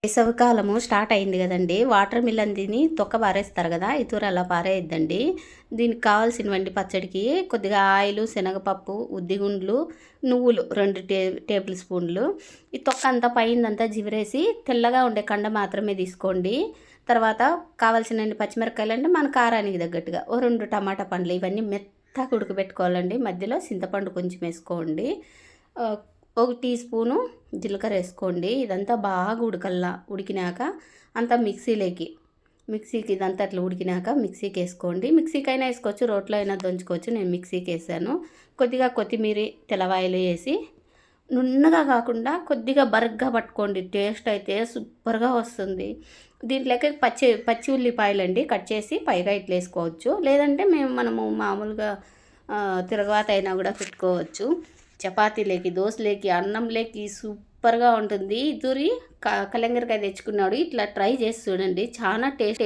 వేసవికాలము start అయింది కదండి. Water melon తిని తొక్క పారేస్తారు కదా, ఇతూరు అలా పారేయద్దండి. దీనికి కావాల్సినవండి పచ్చడికి కొద్దిగా ఆయిల్, శనగపప్పు, ఉద్దిగుండ్లు, నువ్వులు 2 టేబుల్ స్పూన్లు. ఈ తొక్క అంతా పైందంతా జివరేసి తెల్లగా ఉండే కండ మాత్రమే తీసుకోండి. తర్వాత కావాల్సిన పచ్చిమిరపకాయలు అంటే మన కారానికి తగ్గట్టుగా 2 టమాటా పండ్లు, ఇవన్నీ మెత్తగా ఉడకబెట్టుకోవాలండి. మధ్యలో చింతపండు కొంచెం వేసుకోండి. 1 టీ స్పూను జీలకర్ర వేసుకోండి. ఇదంతా బాగా ఉడికినాక అంతా మిక్సీకి ఇదంతా అట్లా ఉడికినాక మిక్సీకి వేసుకోండి. మిక్సీకి అయినా వేసుకోవచ్చు, రోట్లో అయినా దంచుకోవచ్చు. నేను మిక్సీకి వేసాను. కొద్దిగా కొత్తిమీర, తెల్లవాయలు వేసి నున్నగా కాకుండా కొద్దిగా బరగ్గా పట్టుకోండి. టేస్ట్ అయితే సూపర్గా వస్తుంది. దీంట్లోకి పచ్చి ఉల్లిపాయలండి కట్ చేసి పైగా ఇట్లా వేసుకోవచ్చు. లేదంటే మనము మామూలుగా తిరగవాత అయినా కూడా పెట్టుకోవచ్చు. చపాతీలేకి, దోశలేకి, అన్నంలేకి సూపర్గా ఉంటుంది. ఇతూరి కలంగరకాయ తెచ్చుకున్నాడు, ఇట్లా ట్రై చేసి చూడండి. చాలా టేస్ట్